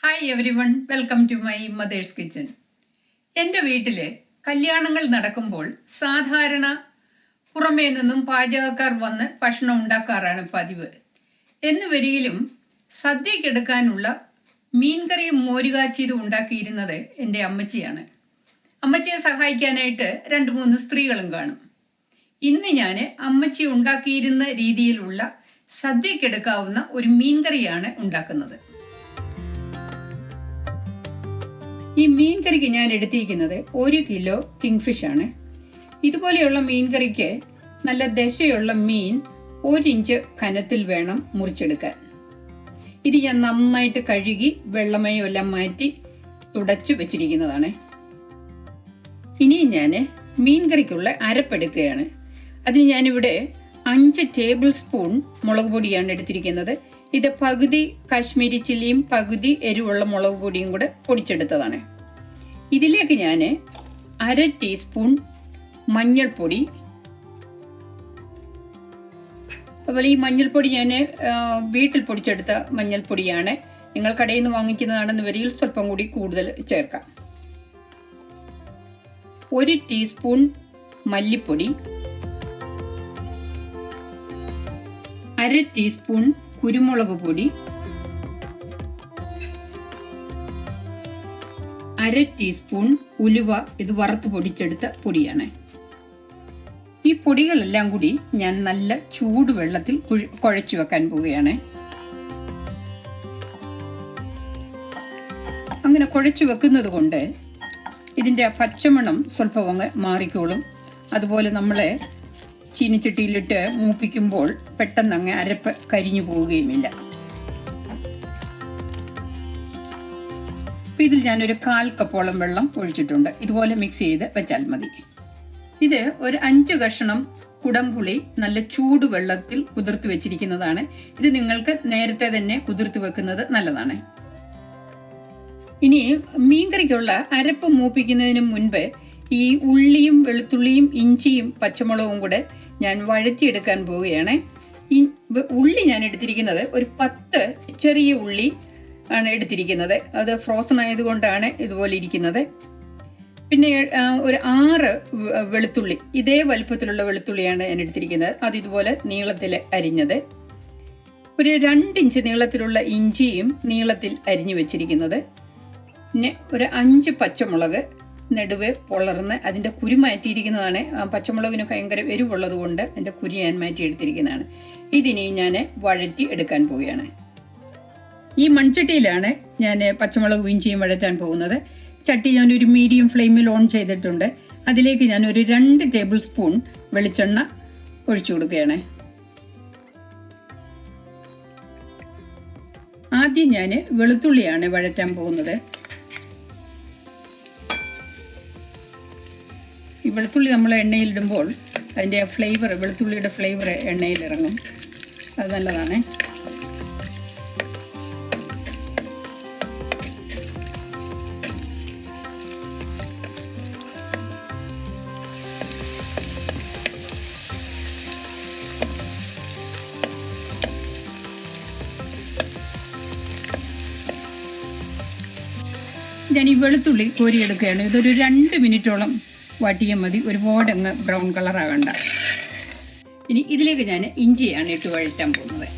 Hi everyone, welcome to my mother's kitchen. എൻ്റെ വീട്ടിൽ കല്യാണങ്ങൾ നടക്കുമ്പോൾ സാധാരണ പുറമേ നിന്നും പാചകക്കാർ വന്ന് ഭക്ഷണം ഉണ്ടാക്കാറാണ് പതിവ്. എന്നുവരികിലും സദ്യക്കെടുക്കാനുള്ള മീൻകറിയും മോരുകാച്ചിയതും ഉണ്ടാക്കിയിരുന്നത് എൻ്റെ അമ്മച്ചിയാണ്. അമ്മച്ചിയെ സഹായിക്കാനായിട്ട് 2-3 സ്ത്രീകളും കാണും. ഇന്ന് ഞാൻ അമ്മച്ചി ഉണ്ടാക്കിയിരുന്ന രീതിയിലുള്ള സദ്യക്കെടുക്കാവുന്ന ഒരു മീൻകറിയാണ് ഉണ്ടാക്കുന്നത്. ഈ മീൻ കറിക്ക് ഞാൻ എടുത്തിരിക്കുന്നത് 1 കിലോ കിങ്ഫിഷ് ആണ്. ഇതുപോലെയുള്ള മീൻ കറിക്ക് നല്ല ദശയുള്ള മീൻ 1 ഇഞ്ച് കനത്തിൽ വേണം മുറിച്ചെടുക്കാൻ. ഇത് ഞാൻ നന്നായിട്ട് കഴുകി വെള്ളമയം എല്ലാം മാറ്റി തുടച്ചു വെച്ചിരിക്കുന്നതാണ്. ഇനിയും ഞാൻ മീൻ കറിക്കുള്ള അരപ്പെടുക്കുകയാണ്. അതിന് ഞാനിവിടെ 5 ടേബിൾ സ്പൂൺ മുളക് പൊടിയാണ് എടുത്തിരിക്കുന്നത്. ഇത് പകുതി കാശ്മീരി ചില്ലിയും പകുതി എരിവുള്ള മുളക് പൊടിയും കൂടെ പൊടിച്ചെടുത്തതാണ്. ഇതിലേക്ക് ഞാൻ 1/2 ടീസ്പൂൺ മഞ്ഞൾപ്പൊടി, അതുപോലെ ഈ മഞ്ഞൾപ്പൊടി ഞാൻ വീട്ടിൽ പൊടിച്ചെടുത്ത മഞ്ഞൾപ്പൊടിയാണ്. നിങ്ങൾ കടയിൽ നിന്ന് വാങ്ങിക്കുന്നതാണെന്ന് വരിയിൽ സ്വല്പം കൂടി കൂടുതൽ ചേർക്കാം. 1 ടീസ്പൂൺ മല്ലിപ്പൊടി, 1/2 ടീസ്പൂൺ കുരുമുളക് പൊടി, 1/2 ടീസ്പൂൺ ഉലുവ, ഇത് വറുത്ത് പൊടിച്ചെടുത്ത പൊടിയാണ്. ഈ പൊടികളെല്ലാം കൂടി ഞാൻ നല്ല ചൂടുവെള്ളത്തിൽ കുഴച്ചു വെക്കാൻ പോവുകയാണ്. അങ്ങനെ കുഴച്ചു വെക്കുന്നത് കൊണ്ട് ഇതിൻ്റെ പച്ചമണം സ്വല്പം അങ്ങ് മാറിക്കോളും. അതുപോലെ നമ്മളെ ചീനിച്ചട്ടിയിലിട്ട് മൂപ്പിക്കുമ്പോൾ പെട്ടെന്ന് അങ്ങ് അരപ്പ് കരിഞ്ഞു പോവുകയുമില്ല. ഇതിൽ ഞാനൊരു 1/4 കപ്പോളം വെള്ളം ഒഴിച്ചിട്ടുണ്ട്. ഇതുപോലെ മിക്സ് ചെയ്ത് വെച്ചാൽ മതി. ഇത് ഒരു 5 കഷ്ണം കുടംപുളി നല്ല ചൂടുവെള്ളത്തിൽ കുതിർത്ത് വെച്ചിരിക്കുന്നതാണ്. ഇത് നിങ്ങൾക്ക് നേരത്തെ തന്നെ കുതിർത്ത് വെക്കുന്നത് നല്ലതാണ്. ഇനി മീൻകറിക്കുള്ള അരപ്പ് മൂപ്പിക്കുന്നതിന് മുൻപ് ഈ ഉള്ളിയും വെളുത്തുള്ളിയും ഇഞ്ചിയും പച്ചമുളകും കൂടെ ഞാൻ വഴറ്റിയെടുക്കാൻ പോവുകയാണ്. ഈ ഉള്ളി ഞാൻ എടുത്തിരിക്കുന്നത് ഒരു 10 ചെറിയ ഉള്ളി ആണ് എടുത്തിരിക്കുന്നത്. അത് ഫ്രോസൺ ആയതുകൊണ്ടാണ് ഇതുപോലെ ഇരിക്കുന്നത്. പിന്നെ ഒരു 6 വെളുത്തുള്ളി, ഇതേ വലുപ്പത്തിലുള്ള വെളുത്തുള്ളിയാണ് ഞാൻ എടുത്തിരിക്കുന്നത്. അത് ഇതുപോലെ നീളത്തിൽ അരിഞ്ഞത്. ഒരു 2 ഇഞ്ച് നീളത്തിലുള്ള ഇഞ്ചിയും നീളത്തിൽ അരിഞ്ഞു വെച്ചിരിക്കുന്നത്. പിന്നെ ഒരു 5 പച്ചമുളക് നെടുവെ പൊളർന്ന് അതിൻ്റെ കുരു മാറ്റിയിരിക്കുന്നതാണ്. പച്ചമുളകിന് ഭയങ്കര എരിവുള്ളത് കൊണ്ട് അതിൻ്റെ കുരു ഞാൻ മാറ്റിയെടുത്തിരിക്കുന്നതാണ്. ഇതിനെ ഞാൻ വഴറ്റി എടുക്കാൻ പോവുകയാണ്. ഈ മൺചട്ടിയിലാണ് ഞാൻ പച്ചമുളക് ഇഞ്ചിയും വഴറ്റാൻ പോകുന്നത്. ചട്ടി ഞാനൊരു മീഡിയം ഫ്ലെയിമിൽ ഓൺ ചെയ്തിട്ടുണ്ട്. അതിലേക്ക് ഞാനൊരു 2 ടേബിൾ സ്പൂൺ വെളിച്ചെണ്ണ ഒഴിച്ചു കൊടുക്കുകയാണ്. ആദ്യം ഞാൻ വെളുത്തുള്ളിയാണ് വഴറ്റാൻ പോകുന്നത്. ഈ വെളുത്തുള്ളി നമ്മൾ എണ്ണയിലിടുമ്പോൾ അതിൻ്റെ ഫ്ലേവർ, വെളുത്തുള്ളിയുടെ ഫ്ലേവർ എണ്ണയിലിറങ്ങും. അത് നല്ലതാണ്. ഞാൻ ഈ വെളുത്തുള്ളി കോരിയെടുക്കുകയാണ്. ഇതൊരു 2 മിനിറ്റോളം വാട്ടിയാൽ മതി, ഒരുപാട് അങ്ങ് ബ്രൗൺ കളർ ആകണ്ട. ഇനി ഇതിലേക്ക് ഞാൻ ഇഞ്ചിയാണ് ഇട്ട് വഴറ്റാൻ പോകുന്നത്.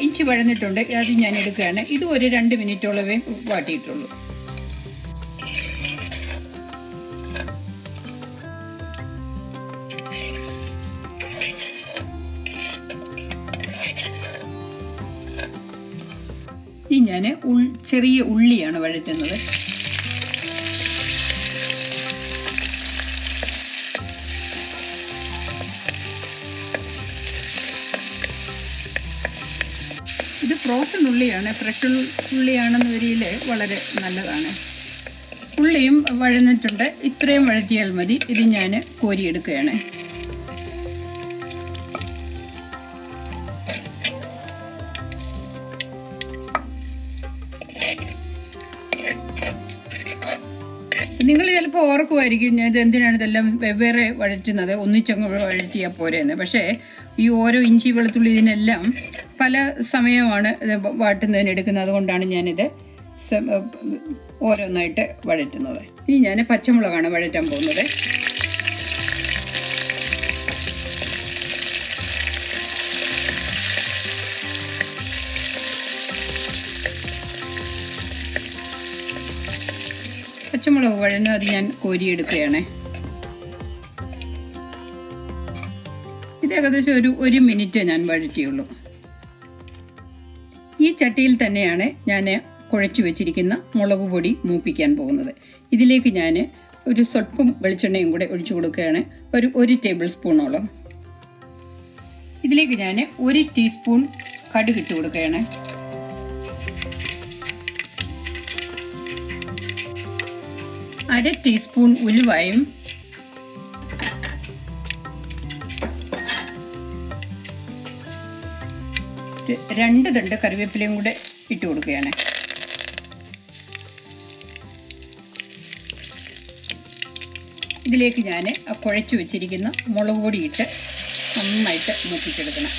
ഇഞ്ചി വഴന്നിട്ടുണ്ട്, അത് ഞാൻ എടുക്കുകയാണ്. ഇത് ഒരു 2 മിനിറ്റോളമേ വാട്ടിയിട്ടുള്ളൂ. ഇനി ഞാൻ ചെറിയ ഉള്ളിയാണ് വഴറ്റുന്നത്. ഇത് ഫ്രോസൺ ഉള്ളിയാണ്. ഫ്രഷ് ഉള്ളിയാണെന്ന് വരിയിൽ വളരെ നല്ലതാണ്. ഉള്ളിയും വഴന്നിട്ടുണ്ട്. ഇത്രയും വഴറ്റിയാൽ മതി. ഇത് ഞാൻ കോരിയെടുക്കുകയാണ്. നിങ്ങൾ ചിലപ്പോൾ ഓർക്കുമായിരിക്കും ഞാൻ ഇത് എന്തിനാണ് ഇതെല്ലാം വെവ്വേറെ വഴറ്റുന്നത്, ഒന്നിച്ചങ്ങ് വഴറ്റിയാൽ പോരെയെന്ന്. പക്ഷേ ഈ ഓരോ ഇഞ്ചി വെളുത്തുള്ളി ഇതിനെല്ലാം പല സമയമാണ് വാട്ടുന്നതിന് എടുക്കുന്നത്. അതുകൊണ്ടാണ് ഞാനിത് ഓരോന്നായിട്ട് വഴറ്റുന്നത്. ഇനി ഞാൻ പച്ചമുളകാണ് വഴറ്റാൻ പോകുന്നത്. പച്ചമുളക് വഴഞ്ഞു അത് ഞാൻ കോരിയെടുക്കുകയാണ്. ഇത് ഏകദേശം ഒരു മിനിറ്റ് ഞാൻ വഴറ്റിയുള്ളൂ. ഈ ചട്ടിയിൽ തന്നെയാണ് ഞാൻ കുഴച്ചു വെച്ചിരിക്കുന്ന മുളക് പൊടി മൂപ്പിക്കാൻ പോകുന്നത്. ഇതിലേക്ക് ഞാൻ ഒരു സ്വല്പം വെളിച്ചെണ്ണയും കൂടെ ഒഴിച്ചു കൊടുക്കുകയാണ്, ഒരു ടേബിൾ സ്പൂണോളം. ഇതിലേക്ക് ഞാൻ 1 ടീസ്പൂൺ കടുക് ഇട്ട് കൊടുക്കുകയാണ്. അര ടീസ്പൂൺ ഉലുവയും 2 തണ്ട് കറിവേപ്പിലയും കൂടെ ഇട്ട് കൊടുക്കുകയാണ്. ഇതിലേക്ക് ഞാൻ കുഴച്ചു വെച്ചിരിക്കുന്ന മുളക് പൊടി ഇട്ട് നന്നായിട്ട് മൂപ്പിച്ചെടുക്കണം.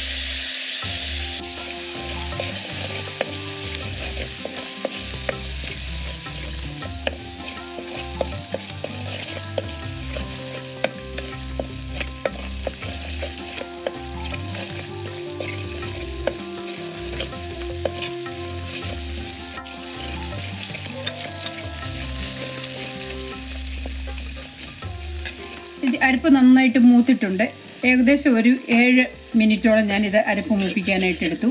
അരപ്പ് നന്നായിട്ട് മൂത്തിട്ടുണ്ട്. ഏകദേശം ഒരു 7 മിനിറ്റോളം ഞാനിത് അരപ്പ് മൂപ്പിക്കാനായിട്ട് എടുത്തു.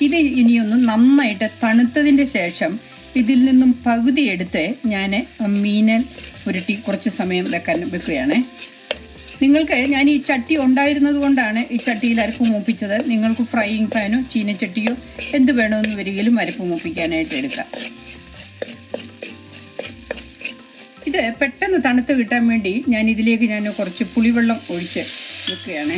ഇത് ഇനിയൊന്ന് നന്നായിട്ട് തണുത്തതിൻ്റെ ശേഷം ഇതിൽ നിന്നും പകുതി എടുത്ത് ഞാൻ മീനിൽ പുരട്ടി കുറച്ച് സമയം വെക്കുകയാണ്. നിങ്ങൾക്ക് ഞാൻ ഈ ചട്ടി ഉണ്ടായിരുന്നത് കൊണ്ടാണ് ഈ ചട്ടിയിൽ അരപ്പ് മൂപ്പിച്ചത്. നിങ്ങൾക്ക് ഫ്രൈയിങ് പാനോ ചീനച്ചട്ടിയോ എന്ത് വേണമെന്ന് വരികയിലും അരപ്പ് മൂപ്പിക്കാനായിട്ട് എടുക്കാം. ഇത് പെട്ടെന്ന് തണുത്ത് കിട്ടാൻ വേണ്ടി ഞാൻ ഇതിലേക്ക് കുറച്ച് പുളിവെള്ളം ഒഴിച്ച് വെക്കുകയാണ്.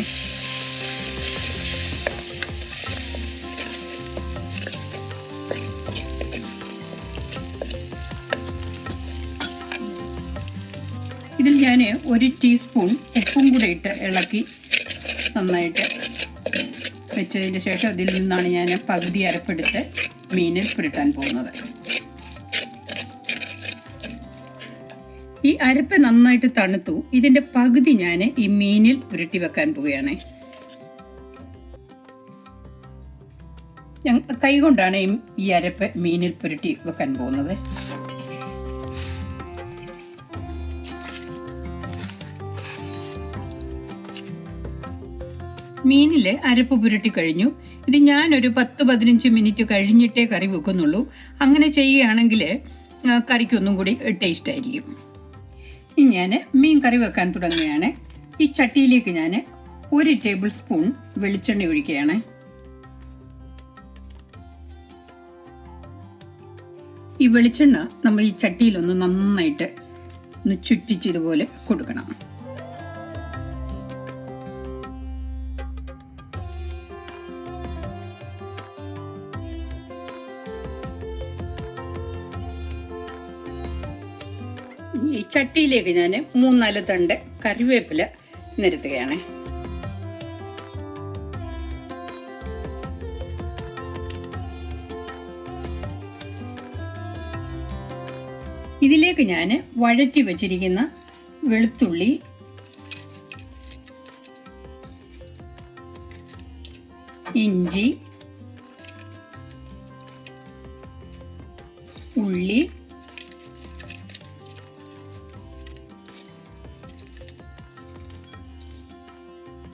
ഇതിൽ ഞാൻ 1 ടീസ്പൂൺ ഉപ്പും കൂടെ ഇട്ട് ഇളക്കി നന്നായിട്ട് വെച്ചതിന് ശേഷം ഇതിൽ നിന്നാണ് ഞാൻ പകുതി അരപ്പെടുത്ത് മീനിൽ പുരട്ടാൻ പോകുന്നത്. ഈ അരപ്പ് നന്നായിട്ട് തണുത്തു. ഇതിന്റെ പകുതി ഞാൻ ഈ മീനിൽ പുരട്ടി വെക്കാൻ പോവുകയാണ്. ഞാൻ കൈകൊണ്ടാണ് ഈ അരപ്പ് മീനിൽ പുരട്ടി വെക്കാൻ പോകുന്നത്. മീനിൽ അരപ്പ് പുരട്ടി കഴിഞ്ഞു. ഇത് ഞാനൊരു 10-15 മിനിറ്റ് കഴിഞ്ഞിട്ടേ കറി വെക്കുന്നുള്ളൂ. അങ്ങനെ ചെയ്യുകയാണെങ്കിൽ കറിക്കൊന്നും കൂടി ടേസ്റ്റ് ആയിരിക്കും. ഇനി ഞാൻ മീൻ കറി വെക്കാൻ തുടങ്ങുകയാണ്. ഈ ചട്ടിയിലേക്ക് ഞാൻ 1 ടേബിൾ സ്പൂൺ വെളിച്ചെണ്ണ ഒഴിക്കുകയാണ്. ഈ വെളിച്ചെണ്ണ നമ്മൾ ഈ ചട്ടിയിലൊന്ന് നന്നായിട്ട് ചുറ്റിച്ച് ഇതുപോലെ കൊടുക്കണം. ഈ ചട്ടിയിലേക്ക് ഞാൻ 3-4 തണ്ട് കറിവേപ്പില നിരത്തുകയാണ്. ഇതിലേക്ക് ഞാൻ വഴറ്റി വെച്ചിരിക്കുന്ന വെളുത്തുള്ളി, ഇഞ്ചി, ഉള്ളി,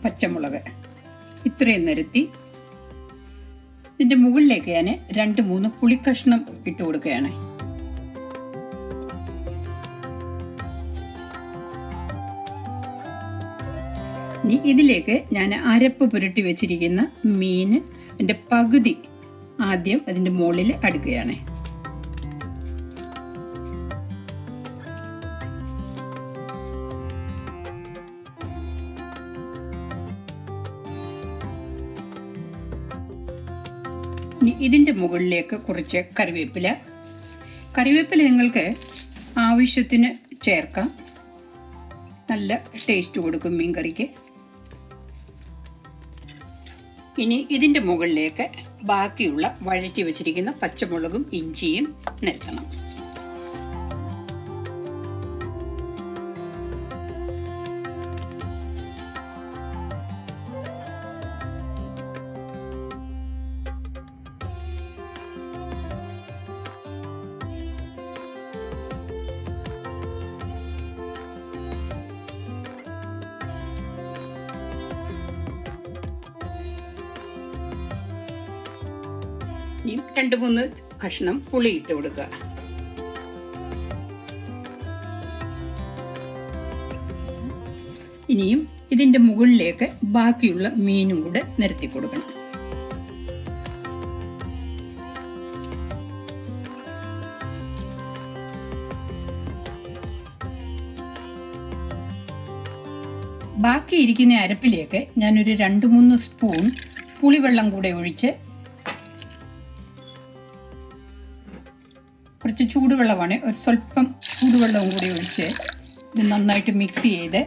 പച്ചമുളക് ഇത്രയും നിരത്തി ഇതിന്റെ മുകളിലേക്ക് ഞാൻ 2-3 പുളിക്കഷ്ണം ഇട്ട് കൊടുക്കുകയാണ്. ഇതിലേക്ക് ഞാൻ അരപ്പ് പുരട്ടി വെച്ചിരിക്കുന്ന മീൻ അതിന്റെ പകുതി ആദ്യം അതിന്റെ മുകളിൽ അടുക്കുകയാണ്. ഇതിന്റെ മുകളിലേക്ക് കുറച്ച് കറിവേപ്പില നിങ്ങൾക്ക് ആവശ്യത്തിന് ചേർക്കാം. നല്ല ടേസ്റ്റ് കൊടുക്കും മീൻ കറിക്ക്. ഇനി ഇതിൻ്റെ മുകളിലേക്ക് ബാക്കിയുള്ള വഴറ്റി വെച്ചിരിക്കുന്ന പച്ചമുളകും ഇഞ്ചിയും നിരത്തണം. ഇനി 2-3 കഷ്ണം പുളി ഇട്ട് കൊടുക്കുക. ഇനിയും ഇതിന്റെ മുകളിലേക്ക് ബാക്കിയുള്ള മീനും കൂടെ നിരത്തി കൊടുക്കണം. ബാക്കി ഇരിക്കുന്ന അരപ്പിലേക്ക് ഞാനൊരു 2-3 സ്പൂൺ പുളിവെള്ളം കൂടെ ഒഴിച്ച്, കുറച്ച് ചൂടുവെള്ളമാണ്, ഒരു സ്വല്പം ചൂടുവെള്ളവും കൂടി ഒഴിച്ച് ഇത് നന്നായിട്ട് മിക്സ് ചെയ്ത്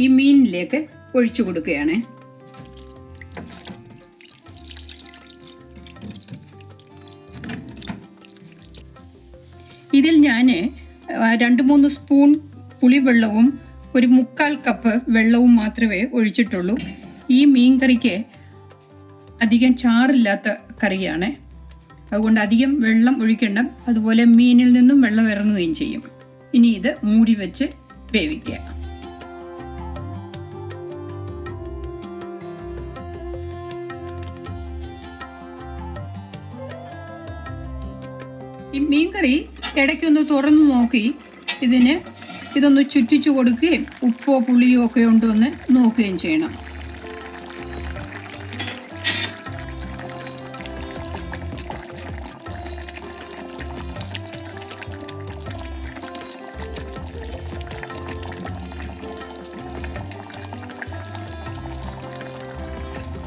ഈ മീനിലേക്ക് ഒഴിച്ചു കൊടുക്കുകയാണ്. ഇതിൽ ഞാൻ 2-3 സ്പൂൺ പുളിവെള്ളവും 1/4 കപ്പ് വെള്ളവും മാത്രമേ ഒഴിച്ചിട്ടുള്ളൂ. ഈ മീൻ കറിക്ക് അധികം ചാറില്ലാത്ത കറിയാണ്, അതുകൊണ്ട് അധികം വെള്ളം ഒഴിക്കേണ്ട. അതുപോലെ മീനിൽ നിന്നും വെള്ളം ഇറങ്ങുകയും ചെയ്യും. ഇനി ഇത് മൂടി വെച്ച് വേവിക്കുക. ഈ മീൻകറി ഇടയ്ക്കൊന്ന് തുറന്നു നോക്കി ഇതൊന്ന് ചുറ്റിച്ചു കൊടുക്കുകയും ഉപ്പോ പുളിയോ ഒക്കെ ഉണ്ടോ എന്ന് നോക്കുകയും ചെയ്യണം.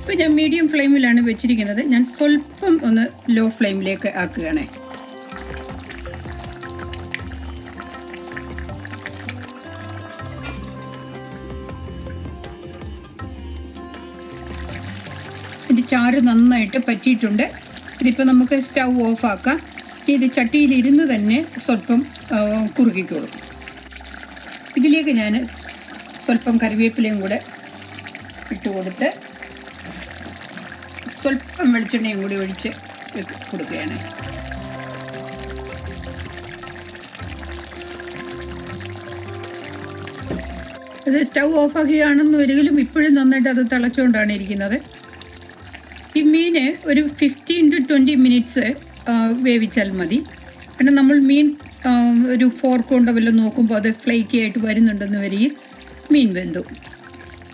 ഇപ്പം ഞാൻ മീഡിയം ഫ്ലെയിമിലാണ് വെച്ചിരിക്കുന്നത്. ഞാൻ സ്വല്പം ഒന്ന് ലോ ഫ്ലെയിമിലേക്ക് ആക്കുകയാണ്. ഇത് ചാറ് നന്നായിട്ട് പറ്റിയിട്ടുണ്ട്. ഇതിപ്പോൾ നമുക്ക് സ്റ്റൗ ഓഫ് ആക്കാം. ഇത് ചട്ടിയിലിരുന്ന് തന്നെ സ്വല്പം കുറുകിക്കോളും. ഇതിലേക്ക് ഞാൻ സ്വല്പം കറിവേപ്പിലയും കൂടെ ഇട്ടുകൊടുത്ത് സ്വല്പം വെളിച്ചെണ്ണയും കൂടി ഒഴിച്ച് കൊടുക്കുകയാണ്. അത് സ്റ്റൗ ഓഫാക്കുകയാണെന്ന് ഒരിക്കലും ഇപ്പോഴും നന്നായിട്ട് അത് തിളച്ചുകൊണ്ടാണ് ഇരിക്കുന്നത്. ഈ മീന് ഒരു 15 to 20 മിനിറ്റ്സ് വേവിച്ചാൽ മതി. കാരണം നമ്മൾ മീൻ ഒരു ഫോർക്ക് കൊണ്ടോ വല്ലതും നോക്കുമ്പോൾ അത് ഫ്ലേക്കി ആയിട്ട് വരുന്നുണ്ടെന്ന് വരികയും മീൻ വെന്തു.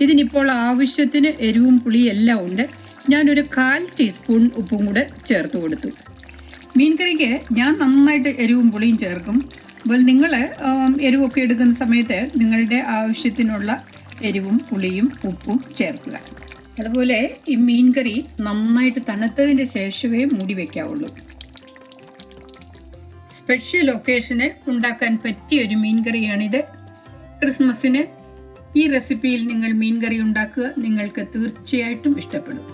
ഇതിനിപ്പോൾ ആവശ്യത്തിന് എരിവും പുളിയും എല്ലാം ഉണ്ട്. ഞാനൊരു 1/4 ടീസ്പൂൺ ഉപ്പും കൂടെ ചേർത്ത് കൊടുത്തു. മീൻ കറിക്ക് ഞാൻ നന്നായിട്ട് എരിവും പുളിയും ചേർക്കും. അപ്പോൾ നിങ്ങൾ എരിവൊക്കെ എടുക്കുന്ന സമയത്ത് നിങ്ങളുടെ ആവശ്യത്തിനുള്ള എരിവും പുളിയും ഉപ്പും ചേർക്കുക. അതുപോലെ ഈ മീൻ കറി നന്നായിട്ട് തണുത്തതിൻ്റെ ശേഷമേ മൂടി വയ്ക്കാവുള്ളൂ. സ്പെഷ്യൽ ഒക്കേഷന് ഉണ്ടാക്കാൻ പറ്റിയ ഒരു മീൻ കറിയാണിത്. ക്രിസ്മസിന് ഈ റെസിപ്പിയിൽ നിങ്ങൾ മീൻ കറി ഉണ്ടാക്കുക, നിങ്ങൾക്ക് തീർച്ചയായിട്ടും ഇഷ്ടപ്പെടും.